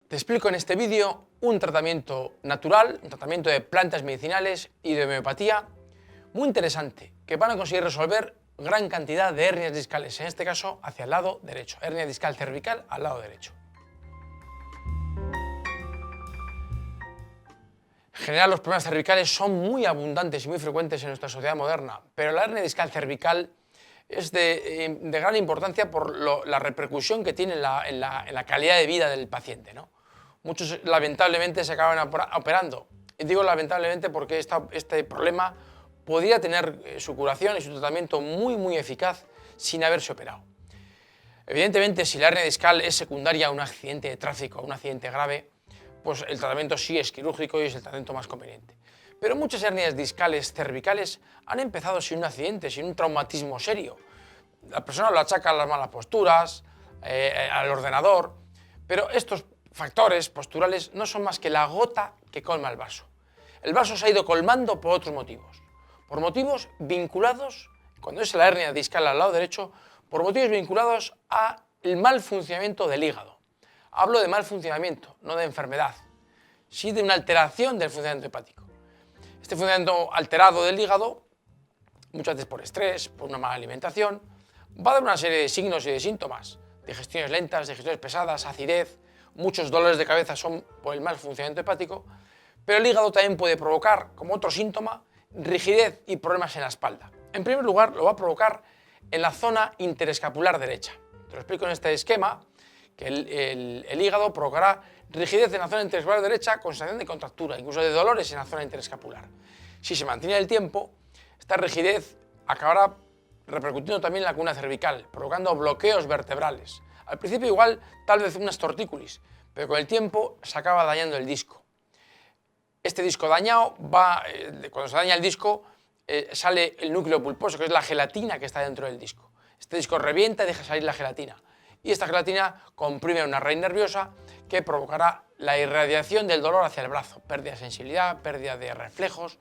Te explico en este vídeo un tratamiento natural, un tratamiento de plantas medicinales y de homeopatía muy interesante que van a conseguir resolver gran cantidad de hernias discales, en este caso hacia el lado derecho, hernia discal cervical al lado derecho. En general, los problemas cervicales son muy abundantes y muy frecuentes en nuestra sociedad moderna, pero la hernia discal cervical es de gran importancia por la repercusión que tiene en la calidad de vida del paciente, ¿no? Muchos lamentablemente se acaban operando. Y digo lamentablemente porque este problema podría tener su curación y su tratamiento muy eficaz sin haberse operado. Evidentemente, si la hernia discal es secundaria a un accidente de tráfico, a un accidente grave, pues el tratamiento sí es quirúrgico y es el tratamiento más conveniente. Pero muchas hernias discales cervicales han empezado sin un accidente, sin un traumatismo serio. La persona lo achaca a las malas posturas, al ordenador, pero estos factores posturales no son más que la gota que colma el vaso. El vaso se ha ido colmando por otros motivos. Por motivos vinculados, cuando es la hernia discal al lado derecho, por motivos vinculados al mal funcionamiento del hígado. Hablo de mal funcionamiento, no de enfermedad, sí de una alteración del funcionamiento hepático. Este funcionamiento alterado del hígado, muchas veces por estrés, por una mala alimentación, va a dar una serie de signos y de síntomas. Digestiones lentas, digestiones pesadas, acidez, muchos dolores de cabeza son por el mal funcionamiento hepático, pero el hígado también puede provocar, como otro síntoma, rigidez y problemas en la espalda. En primer lugar, lo va a provocar en la zona interescapular derecha. Te lo explico en este esquema, que el hígado provocará rigidez en la zona interescapular derecha con sensación de contractura, incluso de dolores en la zona interescapular. Si se mantiene en el tiempo, esta rigidez acabará repercutiendo también en la columna cervical, provocando bloqueos vertebrales. Al principio igual, tal vez unas tortícolis, pero con el tiempo se acaba dañando el disco. Este disco dañado cuando se daña el disco, sale el núcleo pulposo, que es la gelatina que está dentro del disco. Este disco revienta y deja salir la gelatina. Y esta gelatina comprime una raíz nerviosa que provocará la irradiación del dolor hacia el brazo. Pérdida de sensibilidad, pérdida de reflejos,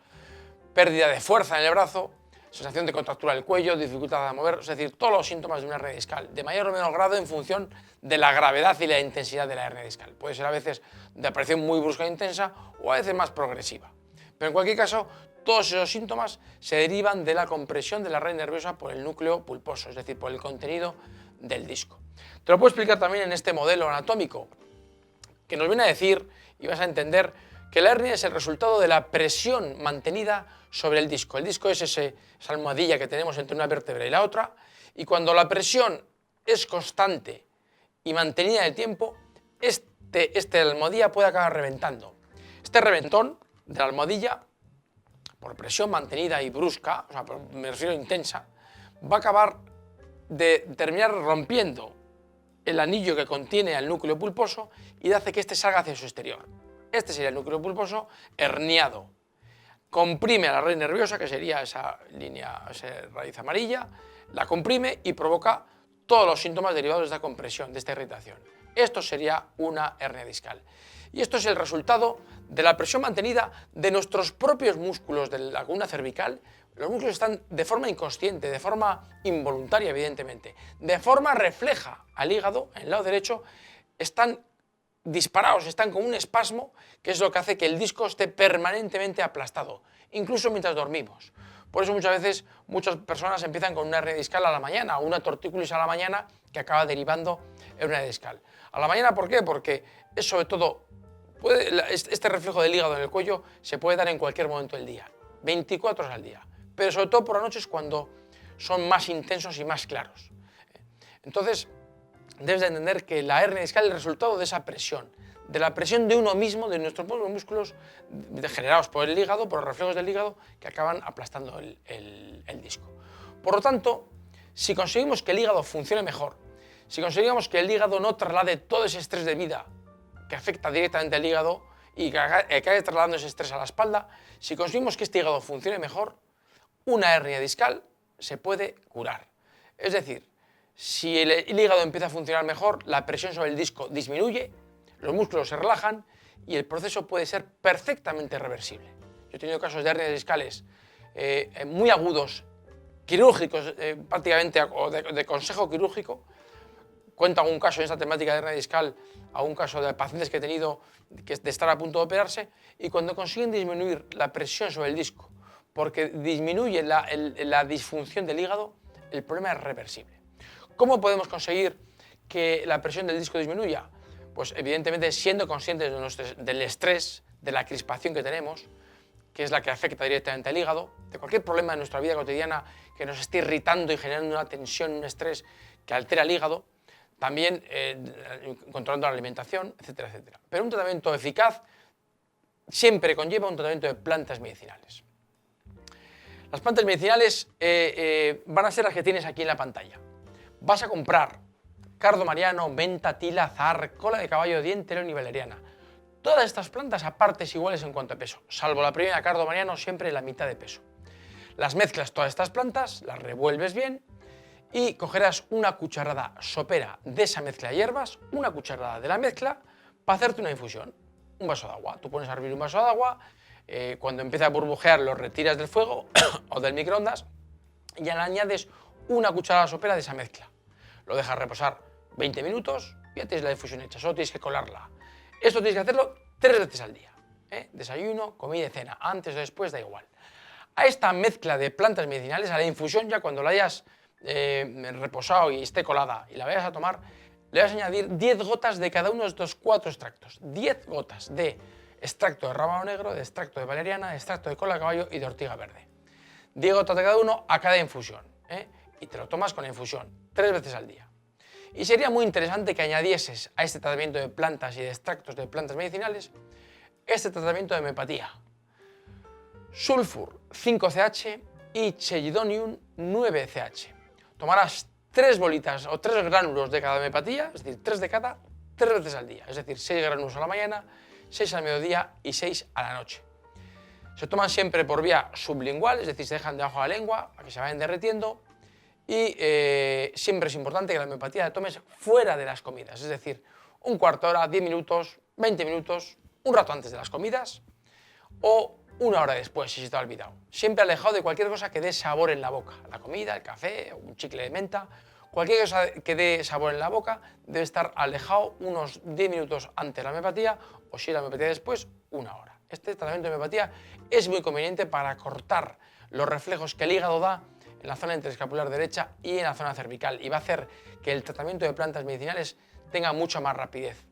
pérdida de fuerza en el brazo, sensación de contractura del cuello, dificultad de mover, es decir, todos los síntomas de una hernia discal, de mayor o menor grado en función de la gravedad y la intensidad de la hernia discal. Puede ser a veces de aparición muy brusca e intensa o a veces más progresiva. Pero en cualquier caso, todos esos síntomas se derivan de la compresión de la raíz nerviosa por el núcleo pulposo, es decir, por el contenido del disco. Te lo puedo explicar también en este modelo anatómico, que nos viene a decir, y vas a entender, que la hernia es el resultado de la presión mantenida sobre el disco. El disco es esa almohadilla que tenemos entre una vértebra y la otra, y cuando la presión es constante y mantenida en el tiempo, esta almohadilla puede acabar reventando. Este reventón de la almohadilla, por presión mantenida y brusca, o sea, me refiero a intensa, va a acabar de terminar rompiendo el anillo que contiene al núcleo pulposo y hace que este salga hacia su exterior. Este sería el núcleo pulposo herniado. Comprime a la raíz nerviosa, que sería esa raíz amarilla, la comprime y provoca todos los síntomas derivados de esta compresión, de esta irritación. Esto sería una hernia discal. Y esto es el resultado de la presión mantenida de nuestros propios músculos de la columna cervical. Los músculos están de forma inconsciente, de forma involuntaria, evidentemente, de forma refleja al hígado, en el lado derecho, están disparados, están con un espasmo, que es lo que hace que el disco esté permanentemente aplastado, incluso mientras dormimos. Por eso muchas veces muchas personas empiezan con una hernia discal a la mañana o una tortícolis a la mañana que acaba derivando en una hernia discal. A la mañana, ¿por qué? Porque es sobre todo, este reflejo del hígado en el cuello se puede dar en cualquier momento del día, 24 horas al día, pero sobre todo por las noches cuando son más intensos y más claros. Entonces, debes de entender que la hernia discal es el resultado de esa presión, de la presión de uno mismo, de nuestros propios músculos generados por el hígado, por los reflejos del hígado, que acaban aplastando el disco. Por lo tanto, si conseguimos que el hígado funcione mejor, si conseguimos que el hígado no traslade todo ese estrés de vida que afecta directamente al hígado y que acabe trasladando ese estrés a la espalda, si conseguimos que este hígado funcione mejor, una hernia discal se puede curar. Es decir, si el hígado empieza a funcionar mejor, la presión sobre el disco disminuye, los músculos se relajan y el proceso puede ser perfectamente reversible. Yo he tenido casos de hernias discales muy agudos, quirúrgicos prácticamente, o de consejo quirúrgico, cuento algún caso en esta temática de hernia discal, algún caso de pacientes que he tenido de estar a punto de operarse, y cuando consiguen disminuir la presión sobre el disco, porque disminuye la disfunción del hígado, el problema es reversible. ¿Cómo podemos conseguir que la presión del disco disminuya? Pues evidentemente siendo conscientes del estrés, de la crispación que tenemos, que es la que afecta directamente al hígado, de cualquier problema de nuestra vida cotidiana que nos esté irritando y generando una tensión, un estrés que altera el hígado, también controlando la alimentación, etcétera, etcétera. Pero un tratamiento eficaz siempre conlleva un tratamiento de plantas medicinales. Las plantas medicinales van a ser las que tienes aquí en la pantalla. Vas a comprar cardo mariano, menta, tila, azahar, cola de caballo, diente, león y valeriana. Todas estas plantas a partes iguales en cuanto a peso, salvo la primera, cardo mariano, siempre la mitad de peso. Las mezclas todas estas plantas, las revuelves bien y cogerás una cucharada sopera de esa mezcla de hierbas, una cucharada de la mezcla, para hacerte una infusión. Un vaso de agua. Tú pones a hervir un vaso de agua, cuando empieza a burbujear lo retiras del fuego o del microondas y ya le añades una cucharada sopera de esa mezcla. Lo dejas reposar 20 minutos y ya tienes la infusión hecha, solo tienes que colarla. Esto tienes que hacerlo 3 veces al día. Desayuno, comida y cena, antes o después, da igual. A esta mezcla de plantas medicinales, a la infusión, ya cuando la hayas reposado y esté colada y la vayas a tomar, le vas a añadir 10 gotas de cada uno de estos 4 extractos. 10 gotas de extracto de rábano negro, de extracto de valeriana, de extracto de cola de caballo y de ortiga verde. 10 gotas de cada uno a cada infusión. Y te lo tomas con la infusión 3 veces al día. Y sería muy interesante que añadieses a este tratamiento de plantas y de extractos de plantas medicinales este tratamiento de homeopatía. Sulfur 5CH y Chelidonium 9CH. Tomarás 3 bolitas o 3 gránulos de cada homeopatía, es decir, 3 de cada, 3 veces al día. Es decir, 6 gránulos a la mañana, 6 al mediodía y 6 a la noche. Se toman siempre por vía sublingual, es decir, se dejan debajo de la lengua para que se vayan derritiendo. Y siempre es importante que la homeopatía la tomes fuera de las comidas, es decir, un cuarto de hora, 10 minutos, 20 minutos, un rato antes de las comidas o una hora después, si se te ha olvidado. Siempre alejado de cualquier cosa que dé sabor en la boca, la comida, el café, un chicle de menta, cualquier cosa que dé sabor en la boca debe estar alejado unos 10 minutos antes de la homeopatía o si la homeopatía después, una hora. Este tratamiento de homeopatía es muy conveniente para cortar los reflejos que el hígado da en la zona interescapular derecha y en la zona cervical y va a hacer que el tratamiento de plantas medicinales tenga mucha más rapidez.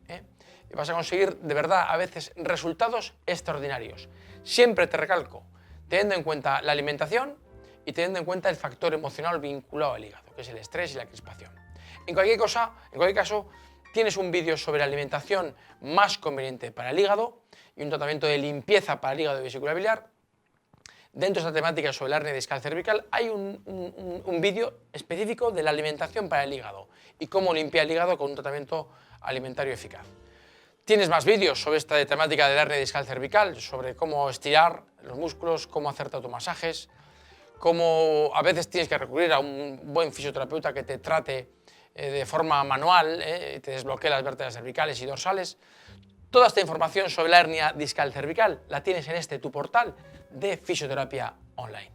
Y vas a conseguir de verdad a veces resultados extraordinarios. Siempre te recalco, teniendo en cuenta la alimentación y teniendo en cuenta el factor emocional vinculado al hígado, que es el estrés y la crispación. En cualquier caso, tienes un vídeo sobre la alimentación más conveniente para el hígado y un tratamiento de limpieza para el hígado y vesícula biliar. Dentro de esta temática sobre la hernia discal cervical hay un vídeo específico de la alimentación para el hígado y cómo limpiar el hígado con un tratamiento alimentario eficaz. Tienes más vídeos sobre esta temática de la hernia discal cervical, sobre cómo estirar los músculos, cómo hacerte automasajes, cómo a veces tienes que recurrir a un buen fisioterapeuta que te trate de forma manual, te desbloquee las vértebras cervicales y dorsales. Toda esta información sobre la hernia discal cervical la tienes en tu portal de fisioterapia online.